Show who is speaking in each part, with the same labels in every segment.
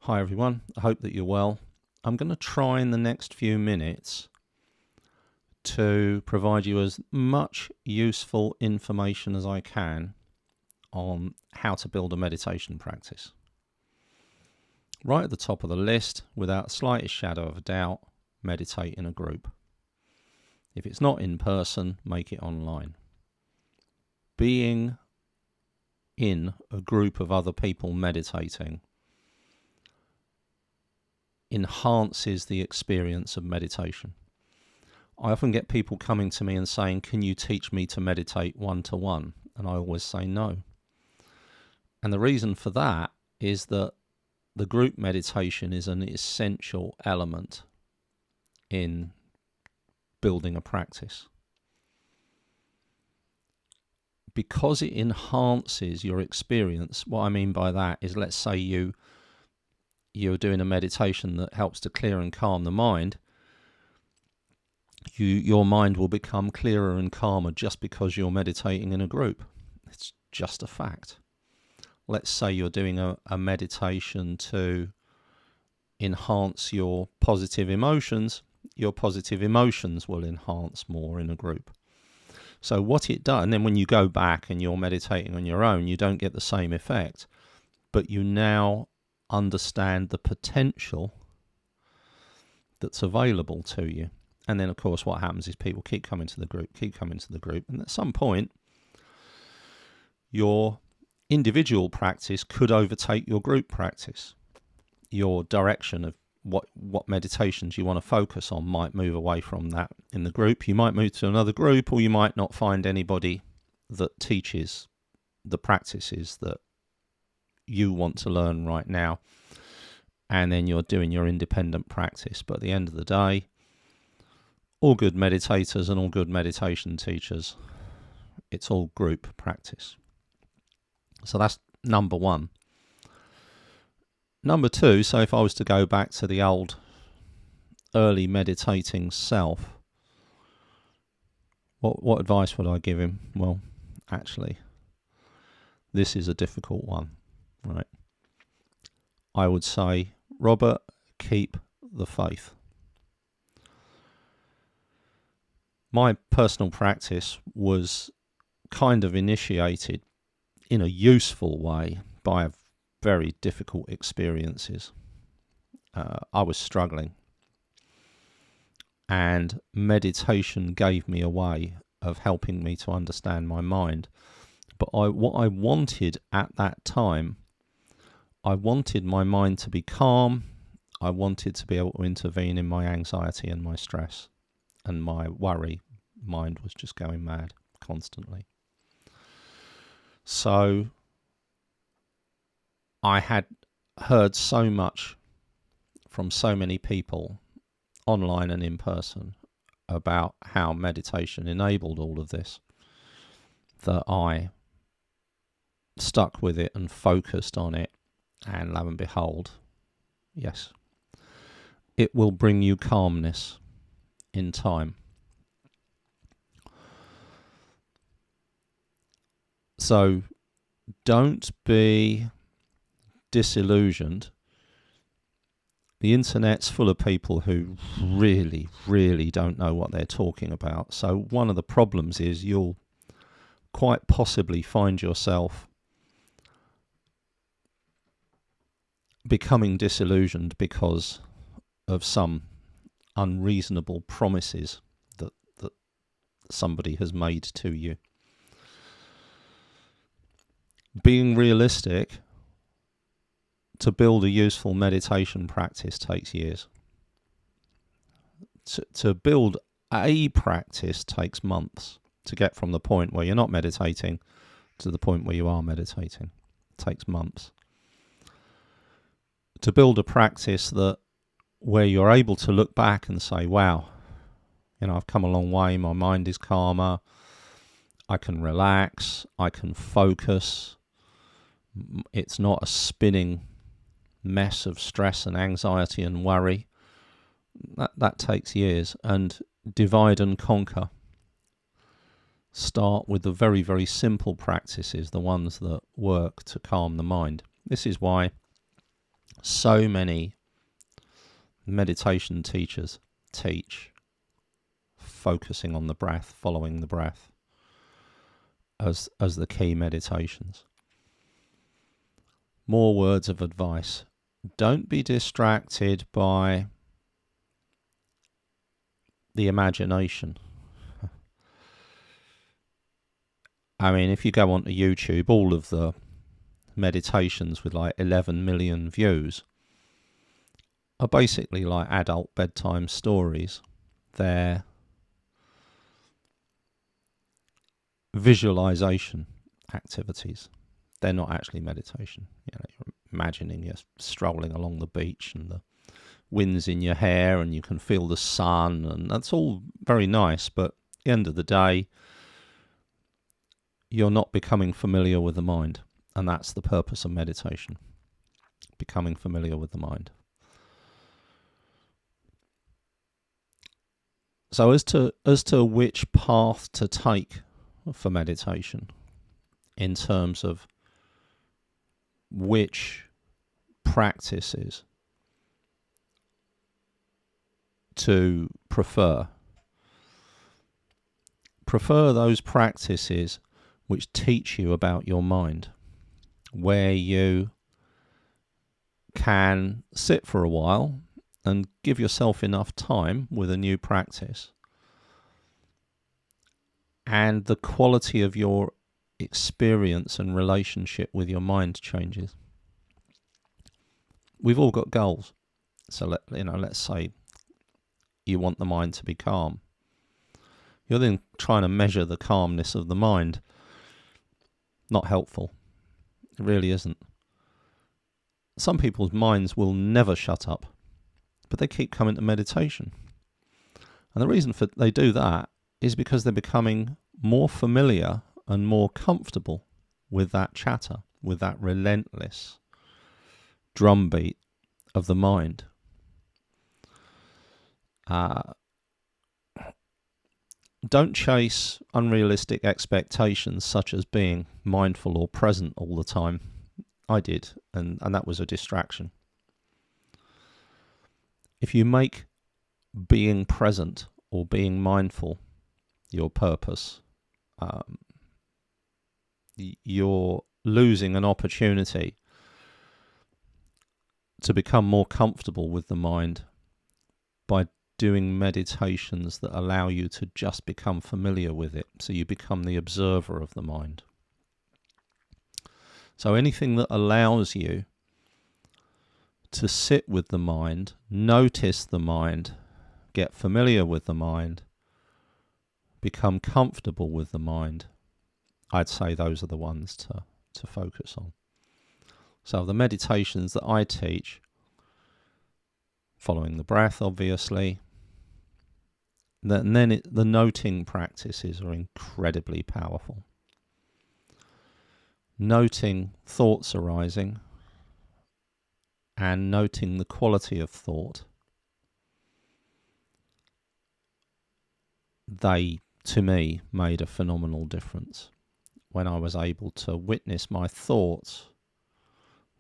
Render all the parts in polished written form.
Speaker 1: Hi everyone, I hope that you're well. I'm going to try in the next few minutes to provide you as much useful information as I can on how to build a meditation practice. Right at the top of the list, without the slightest shadow of a doubt, meditate in a group. If it's not in person, make it online. Being in a group of other people meditating enhances the experience of meditation. I often get people coming to me and saying, can you teach me to meditate one-to-one? And I always say no. And the reason for that is that the group meditation is an essential element in building a practice. Because it enhances your experience, what I mean by that is, let's say you're doing a meditation that helps to clear and calm the mind. Your mind will become clearer and calmer just because you're meditating in a group. It's just a fact. Let's say you're doing a meditation to enhance your positive emotions will enhance more in a group. So what it does, and then when you go back and you're meditating on your own, you don't get the same effect, but you now understand the potential that's available to you. And then of course what happens is people keep coming to the group, and at some point your individual practice could overtake your group practice. Your direction of what meditations you want to focus on might move away from that in the group. You might move to another group, or you might not find anybody that teaches the practices that you want to learn right now, and then you're doing your independent practice. But at the end of the day, all good meditators and all good meditation teachers, it's all group practice. So that's number one. Number two, so if I was to go back to the old early meditating self, what advice would I give him? Well, actually, this is a difficult one, right? I would say, Robert, keep the faith. My personal practice was kind of initiated in a useful way by very difficult experiences. I was struggling, and meditation gave me a way of helping me to understand my mind. But what I wanted at that time, I wanted my mind to be calm. I wanted to be able to intervene in my anxiety and my stress and my worry. Mind was just going mad constantly. So I had heard so much from so many people, online and in person, about how meditation enabled all of this, that I stuck with it and focused on it, and lo and behold, yes, it will bring you calmness in time. So don't be disillusioned. The internet's full of people who really, really don't know what they're talking about. So one of the problems is you'll quite possibly find yourself becoming disillusioned because of some unreasonable promises that somebody has made to you. Being realistic, to build a useful meditation practice takes years. To build a practice takes months. To get from the point where you're not meditating to the point where you are meditating, it takes months. To build a practice where you're able to look back and say, wow, I've come a long way, my mind is calmer, I can relax, I can focus, it's not a spinning mess of stress and anxiety and worry. That takes years. And divide and conquer. Start with the very, very simple practices, the ones that work to calm the mind. This is why So many meditation teachers teach focusing on the breath, following the breath as the key meditations. More words of advice. Don't be distracted by the imagination. I mean, if you go onto YouTube, all of the meditations with like 11 million views are basically like adult bedtime stories. They're visualization activities. They're not actually meditation. You're imagining you're strolling along the beach and the wind's in your hair and you can feel the sun, and that's all very nice, but at the end of the day, you're not becoming familiar with the mind, and that's the purpose of meditation, becoming familiar with the mind. So as to which path to take for meditation, in terms of which practices to prefer those practices which teach you about your mind, where you can sit for a while and give yourself enough time with a new practice, and the quality of your experience and relationship with your mind changes. We've all got goals. So let's say you want the mind to be calm. You're then trying to measure the calmness of the mind. Not helpful. It really isn't. Some people's minds will never shut up, but they keep coming to meditation. And the reason for they do that is because they're becoming more familiar and more comfortable with that chatter, with that relentless drumbeat of the mind. Don't chase unrealistic expectations such as being mindful or present all the time. I did, and that was a distraction. If you make being present or being mindful your purpose, you're losing an opportunity to become more comfortable with the mind by doing meditations that allow you to just become familiar with it, so you become the observer of the mind. So anything that allows you to sit with the mind, notice the mind, get familiar with the mind, become comfortable with the mind, I'd say those are the ones to focus on. So the meditations that I teach, following the breath, obviously, and then the noting practices are incredibly powerful. Noting thoughts arising and noting the quality of thought, they, to me, made a phenomenal difference. When I was able to witness my thoughts,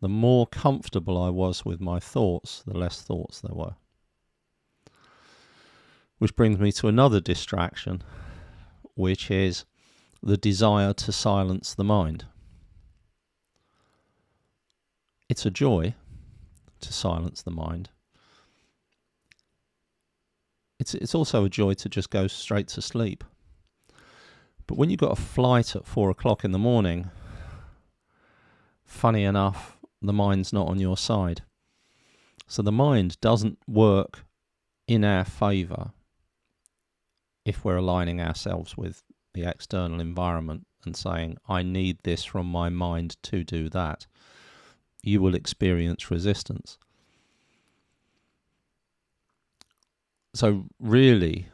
Speaker 1: the more comfortable I was with my thoughts, the less thoughts there were. Which brings me to another distraction, which is the desire to silence the mind. It's a joy to silence the mind. It's also a joy to just go straight to sleep. But when you've got a flight at 4 o'clock in the morning, funny enough, the mind's not on your side. So the mind doesn't work in our favour if we're aligning ourselves with the external environment and saying, I need this from my mind to do that. You will experience resistance. So really,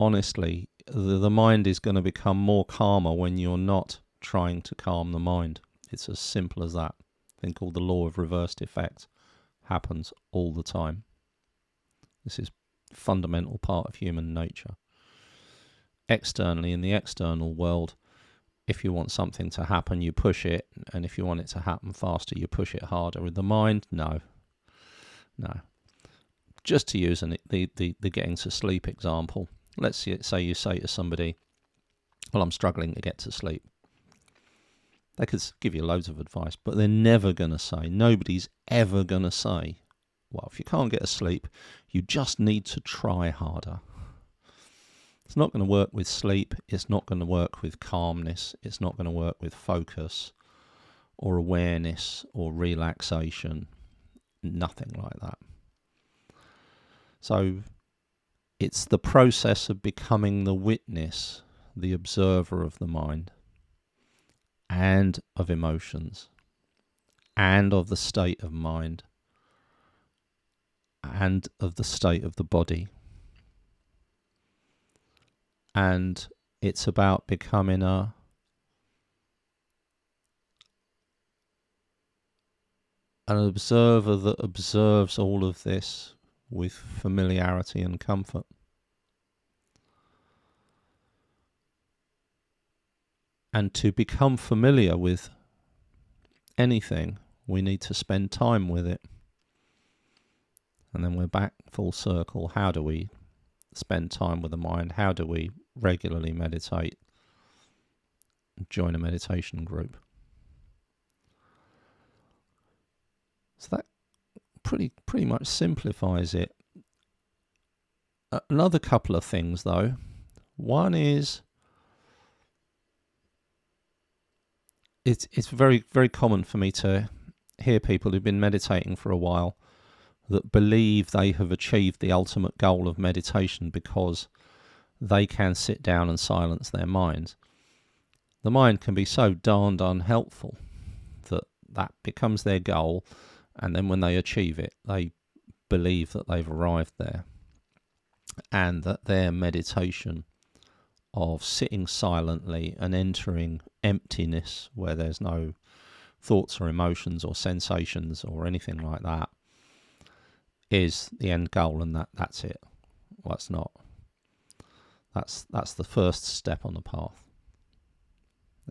Speaker 1: honestly, the mind is going to become more calmer when you're not trying to calm the mind. It's as simple as that. A thing called the law of reversed effect happens all the time. This is a fundamental part of human nature. Externally, in the external world, if you want something to happen, you push it, and if you want it to happen faster, you push it harder. With the mind, no. Just to use the getting to sleep example, let's say you say to somebody, well, I'm struggling to get to sleep. They could give you loads of advice, but they're never going to say, nobody's ever going to say, well, if you can't get to sleep, you just need to try harder. It's not going to work with sleep. It's not going to work with calmness. It's not going to work with focus or awareness or relaxation. Nothing like that. So it's the process of becoming the witness, the observer of the mind and of emotions and of the state of mind and of the state of the body. And it's about becoming an observer that observes all of this with familiarity and comfort. And to become familiar with anything, we need to spend time with it. And then we're back full circle. How do we spend time with the mind? How do we regularly meditate? Join a meditation group. So that pretty much simplifies it. Another couple of things though. One is it's very, very common for me to hear people who've been meditating for a while that believe they have achieved the ultimate goal of meditation because they can sit down and silence their minds. The mind can be so darned unhelpful that becomes their goal, and then when they achieve it, they believe that they've arrived there, and that their meditation of sitting silently and entering emptiness where there's no thoughts or emotions or sensations or anything like that is the end goal, and that's it. Well, it's not. That's the first step on the path.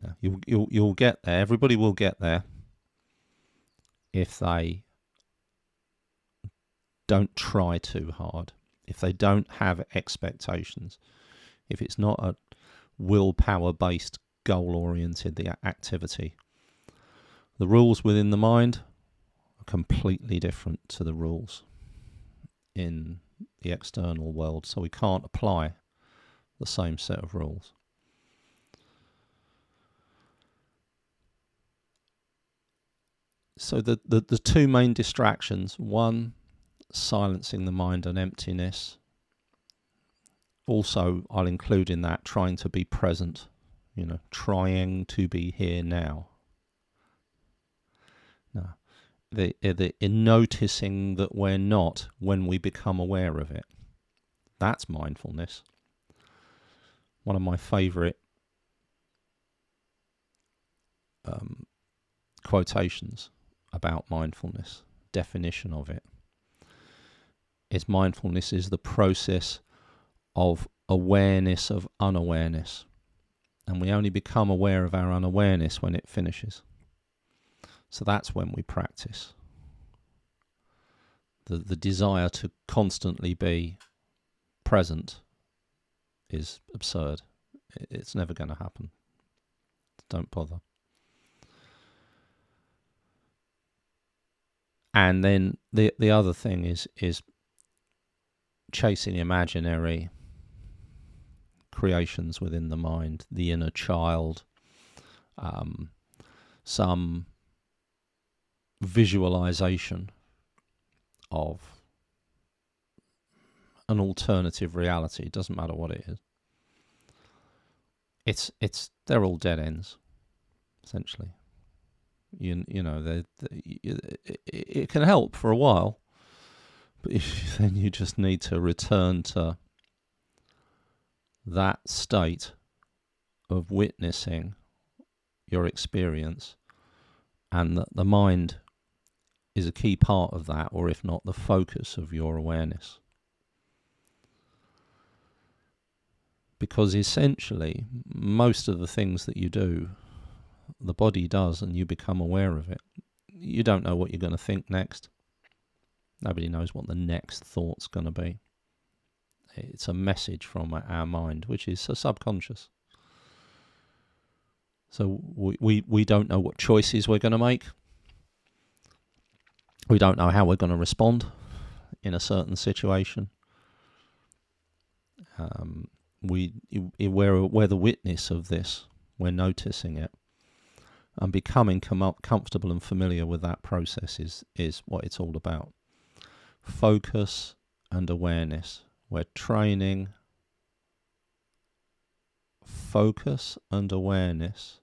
Speaker 1: Yeah, you'll get there. Everybody will get there if they don't try too hard, if they don't have expectations, if it's not a willpower-based, goal-oriented activity. The rules within the mind are completely different to the rules in the external world, so we can't apply the same set of rules. So the two main distractions, one, silencing the mind and emptiness. Also, I'll include in that trying to be present, trying to be here now. No. In noticing that we're not when we become aware of it. That's mindfulness. One of my favourite quotations about mindfulness, definition of it, is mindfulness is the process of awareness of unawareness. And we only become aware of our unawareness when it finishes. So that's when we practice. The desire to constantly be present is absurd. It's never going to happen. Don't bother. And then the other thing is chasing imaginary creations within the mind, the inner child, some visualization of an alternative reality. It doesn't matter what it is. They're all dead ends, essentially. It can help for a while, but then you just need to return to that state of witnessing your experience, and that the mind is a key part of that, or if not the focus of your awareness. Because essentially, most of the things that you do, the body does, and you become aware of it. You don't know what you're going to think next. Nobody knows what the next thought's going to be. It's a message from our mind, which is a subconscious. So we don't know what choices we're going to make. We don't know how we're going to respond in a certain situation. We're the witness of this. We're noticing it. And becoming comfortable and familiar with that process is what it's all about. Focus and awareness. We're training focus and awareness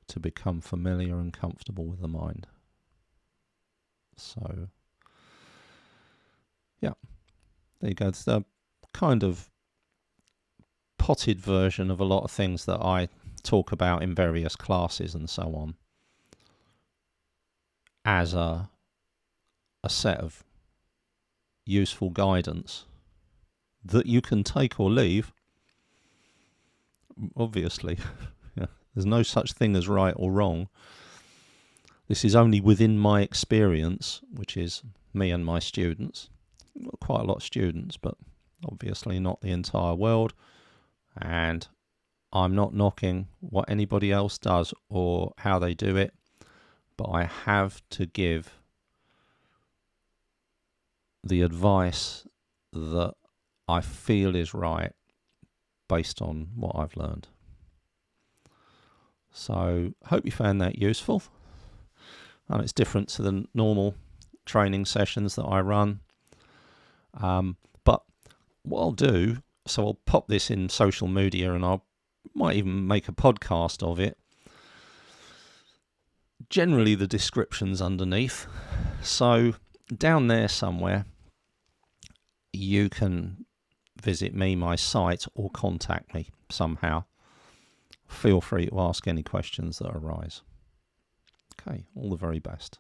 Speaker 1: to become familiar and comfortable with the mind. So, yeah, there you go. It's the kind of potted version of a lot of things that I talk about in various classes and so on, as a set of useful guidance that you can take or leave. Obviously, yeah, there's no such thing as right or wrong. This is only within my experience, which is me and my students. Got quite a lot of students, but obviously not the entire world. And I'm not knocking what anybody else does or how they do it, but I have to give the advice that I feel is right based on what I've learned. So hope you found that useful. And it's different to the normal training sessions that I run. But what I'll do, so I'll pop this in social media and I might even make a podcast of it. Generally the description's underneath. So down there somewhere, you can visit me, my site, or contact me somehow. Feel free to ask any questions that arise. Okay, all the very best.